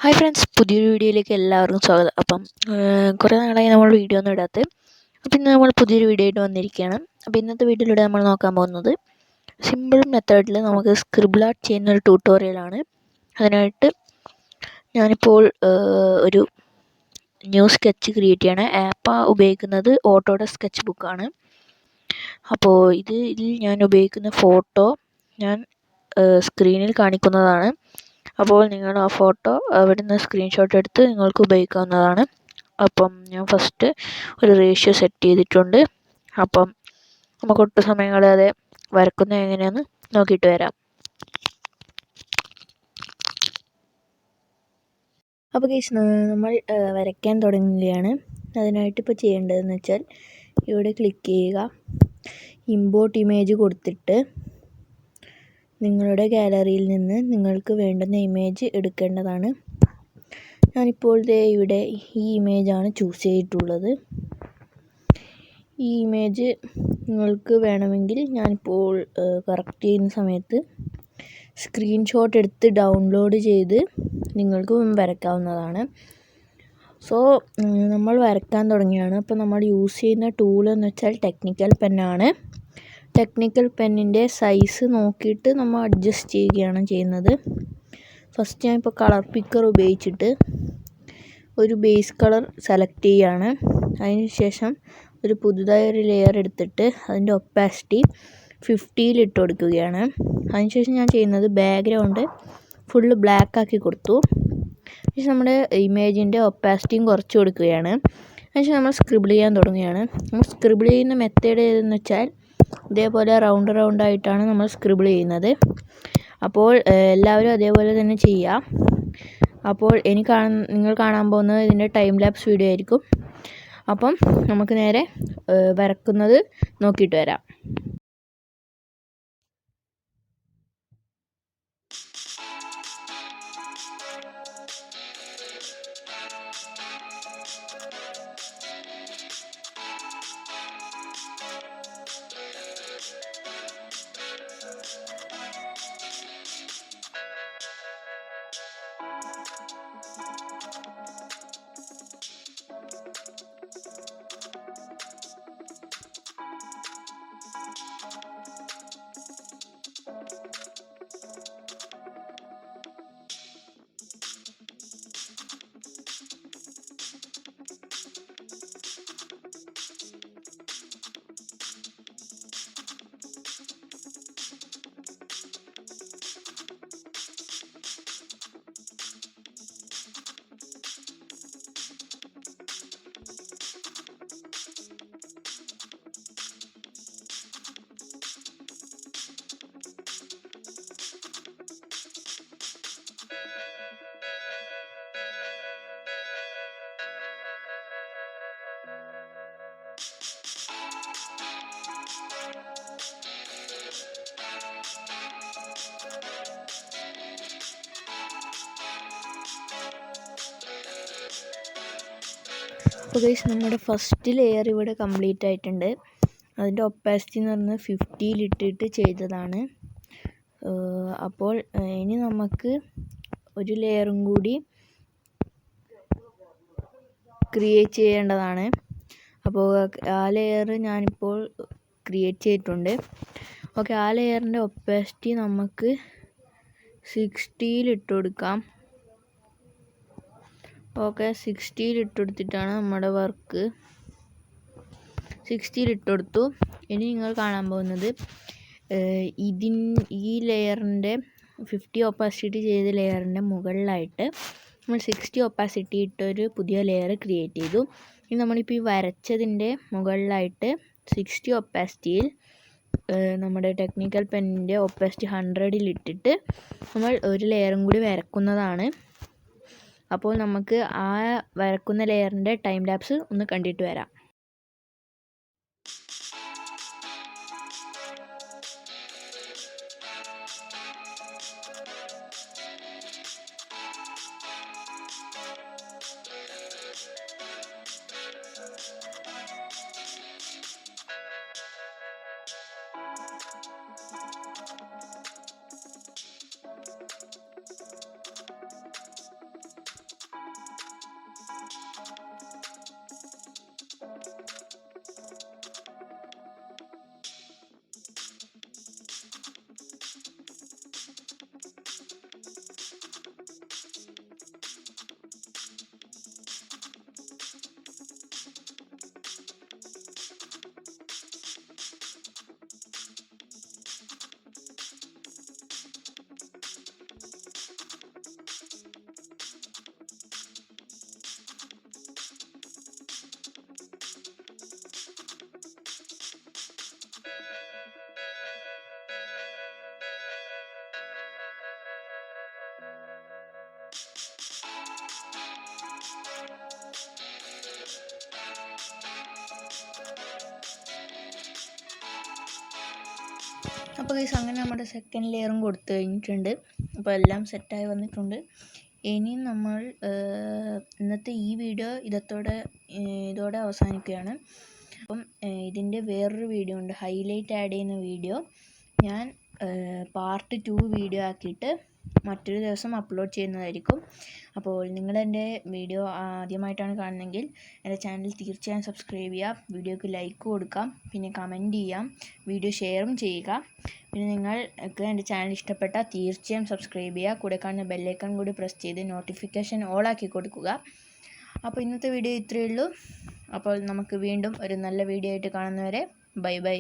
Hi friends, പുതിയൊരു വീഡിയോയിലേക്ക് എല്ലാവർക്കും സ്വാഗതം. കുറേ നാളായി നമ്മൾ വീഡിയോ ഒന്നും ഇടാത്ത. അപ്പോൾ ഇന്ന് നമ്മൾ പുതിയൊരു വീഡിയോ ആയിട്ട് വന്നിരിക്കുകയാണ്. അപ്പോൾ ഇന്നത്തെ വീഡിയോയിലൂടെ നമ്മൾ നോക്കാൻ പോകുന്നത് സിമ്പിൾ മെത്തേഡിൽ നമുക്ക് സ്ക്രിബിൾ ആർട്ട് ചെയ്യുന്ന ഒരു ട്യൂട്ടോറിയലാണ്. അതിനായിട്ട് ഞാനിപ്പോൾ ഒരു ന്യൂ സ്കെച്ച് ക്രിയേറ്റ് ചെയ്യണം. ആപ്പ് ഉപയോഗിക്കുന്നത് ഓട്ടോയുടെ സ്കെച്ച് ബുക്കാണ്. അപ്പോൾ ഇതിൽ ഞാൻ ഉപയോഗിക്കുന്ന ഫോട്ടോ ഞാൻ സ്ക്രീനിൽ കാണിക്കുന്നതാണ്. അപ്പോൾ നിങ്ങൾ ആ ഫോട്ടോ അവിടുന്ന് സ്ക്രീൻഷോട്ട് എടുത്ത് നിങ്ങൾക്ക് ഉപയോഗിക്കാവുന്നതാണ്. അപ്പം ഞാൻ ഫസ്റ്റ് ഒരു റേഷ്യോ സെറ്റ് ചെയ്തിട്ടുണ്ട്. അപ്പം നമുക്ക് ഒട്ടും സമയം കളയാതെ വരക്കുന്നത് എങ്ങനെയാണെന്ന് നോക്കിയിട്ട് വരാം. അപ്പോൾ ഗൈസ്, നമ്മൾ വരയ്ക്കാൻ തുടങ്ങുകയാണ്. അതിനായിട്ട് ഇപ്പോൾ ചെയ്യേണ്ടതെന്ന് വെച്ചാൽ ഇവിടെ ക്ലിക്ക് ചെയ്യുക, ഇമ്പോർട്ട് ഇമേജ് കൊടുത്തിട്ട് നിങ്ങളുടെ ഗാലറിയിൽ നിന്ന് നിങ്ങൾക്ക് വേണ്ടുന്ന ഇമേജ് എടുക്കേണ്ടതാണ്. ഞാനിപ്പോൾ ഇവിടെ ഈ ഇമേജാണ് ചൂസ് ചെയ്തിട്ടുള്ളത്. ഈ ഇമേജ് നിങ്ങൾക്ക് വേണമെങ്കിൽ ഞാനിപ്പോൾ കറക്റ്റ് ചെയ്യുന്ന സമയത്ത് സ്ക്രീൻഷോട്ട് എടുത്ത് ഡൗൺലോഡ് ചെയ്ത് നിങ്ങൾക്ക് വരയ്ക്കാവുന്നതാണ്. സോ നമ്മൾ വരയ്ക്കാൻ തുടങ്ങിയാണ്. അപ്പോൾ നമ്മൾ യൂസ് ചെയ്യുന്ന ടൂൾ എന്ന് വെച്ചാൽ ടെക്നിക്കൽ പെന്നാണ്. ടെക്നിക്കൽ പെന്നിൻ്റെ സൈസ് നോക്കിയിട്ട് നമ്മൾ അഡ്ജസ്റ്റ് ചെയ്യുകയാണ് ചെയ്യുന്നത്. ഫസ്റ്റ് ഞാനിപ്പോൾ കളർ പിക്കർ ഉപയോഗിച്ചിട്ട് ഒരു ബേസ് കളർ സെലക്ട് ചെയ്യുകയാണ്. അതിന് ശേഷം ഒരു പുതുതായി ഒരു ലെയർ എടുത്തിട്ട് അതിൻ്റെ ഒപ്പാസിറ്റി 50 ഇട്ട് കൊടുക്കുകയാണ്. അതിനുശേഷം ഞാൻ ചെയ്യുന്നത് ബാക്ക്ഗ്രൗണ്ട് ഫുള്ള് ബ്ലാക്ക് ആക്കി കൊടുത്തു. പക്ഷേ നമ്മുടെ ഇമേജിൻ്റെ ഒപ്പാസിറ്റിയും കുറച്ച് കൊടുക്കുകയാണ്. അതിനുശേഷം നമ്മൾ സ്ക്രിബിൾ ചെയ്യാൻ തുടങ്ങുകയാണ്. നമ്മൾ സ്ക്രിബിൾ ചെയ്യുന്ന മെത്തേഡ് ഏതെന്ന് വെച്ചാൽ ഇതേപോലെ റൗണ്ട് ആയിട്ടാണ് നമ്മൾ സ്ക്രിബിൾ ചെയ്യുന്നത്. അപ്പോൾ എല്ലാവരും അതേപോലെ തന്നെ ചെയ്യുക. അപ്പോൾ നിങ്ങൾ കാണാൻ പോകുന്നത് ഇതിൻ്റെ ടൈം ലാപ്സ് വീഡിയോ ആയിരിക്കും. അപ്പം നമുക്ക് നേരെ വരക്കുന്നത് നോക്കിയിട്ട് വരാം. അപ്പോൾ ഗൈസ്, നമ്മുടെ ഫസ്റ്റ് ലെയർ ഇവിടെ കംപ്ലീറ്റ് ആയിട്ടുണ്ട്. അതിൻ്റെ ഒപ്പാസിറ്റി എന്ന് പറഞ്ഞാൽ 50 ഇട്ടിട്ട് ചെയ്തതാണ്. അപ്പോൾ ഇനി നമുക്ക് ഒരു ലെയറും കൂടി ക്രിയേറ്റ് ചെയ്യേണ്ടതാണ്. അപ്പോൾ ആ ലെയർ ഞാനിപ്പോൾ ക്രിയേറ്റ് ചെയ്തിട്ടുണ്ട്. ഓക്കെ, ആ ലെയറിൻ്റെ ഒപ്പാസിറ്റി നമുക്ക് 60 ഇട്ട് കൊടുക്കാം. ഓക്കെ, 60 ഇട്ട് കൊടുത്തിട്ടാണ് നമ്മുടെ വർക്ക് 60 ഇട്ട് കൊടുത്തു. ഇനി നിങ്ങൾ കാണാൻ പോകുന്നത് ഈ ലെയറിൻ്റെ 50 ഒപ്പാസിറ്റി ചെയ്ത ലെയറിൻ്റെ മുകളിലായിട്ട് നമ്മൾ 60 ഒപ്പാസിറ്റി ഇട്ടൊരു പുതിയ ലെയർ ക്രിയേറ്റ് ചെയ്തു. ഇനി നമ്മളിപ്പോൾ ഈ വരച്ചതിൻ്റെ മുകളിലായിട്ട് 60 ഒപ്പാസിറ്റിയിൽ നമ്മുടെ ടെക്നിക്കൽ പെന്നിൻ്റെ ഒപ്പാസിറ്റി 100 ഇട്ടിട്ട് നമ്മൾ ഒരു ലെയറും കൂടി വരക്കുന്നതാണ്. അപ്പോൾ നമുക്ക് ആ വരക്കുന്ന ലെയറിൻ്റെ ടൈം ലാപ്സ് ഒന്ന് കണ്ടിട്ട് വരാം. അപ്പോൾ ഗൈസ് അങ്ങനെ നമ്മുടെ സെക്കൻഡ് ലെയറും കൊടുത്തു കഴിഞ്ഞിട്ടുണ്ട്. അപ്പോൾ എല്ലാം സെറ്റായി വന്നിട്ടുണ്ട്. ഇനിയും നമ്മൾ ഇന്നത്തെ ഈ വീഡിയോ ഇതോടെ അവസാനിക്കുകയാണ്. അപ്പം ഇതിൻ്റെ വേറൊരു വീഡിയോ ഉണ്ട്, ഹൈലൈറ്റ് ആഡ് ചെയ്യുന്ന വീഡിയോ. ഞാൻ പാർട്ട് 2 വീഡിയോ ആക്കിയിട്ട് മറ്റൊരു ദിവസം അപ്ലോഡ് ചെയ്യുന്നതായിരിക്കും. അപ്പോൾ നിങ്ങളെൻ്റെ വീഡിയോ ആദ്യമായിട്ടാണ് കാണുന്നതെങ്കിൽ എൻ്റെ ചാനൽ തീർച്ചയായും സബ്സ്ക്രൈബ് ചെയ്യുക, വീഡിയോക്ക് ലൈക്ക് കൊടുക്കാം, പിന്നെ കമൻറ്റ് ചെയ്യാം, വീഡിയോ ഷെയറും ചെയ്യുക. പിന്നെ നിങ്ങൾക്ക് എൻ്റെ ചാനൽ ഇഷ്ടപ്പെട്ടാൽ തീർച്ചയായും സബ്സ്ക്രൈബ് ചെയ്യുക, കൂടെ കാണുന്ന ബെല്ലൈക്കൺ കൂടി പ്രസ് ചെയ്ത് നോട്ടിഫിക്കേഷൻ ഓൾ ആക്കി കൊടുക്കുക. അപ്പോൾ ഇന്നത്തെ വീഡിയോ ഇത്രയേ ഉള്ളൂ. അപ്പോൾ നമുക്ക് വീണ്ടും ഒരു നല്ല വീഡിയോ ആയിട്ട് കാണുന്നവരെ ബൈ ബൈ.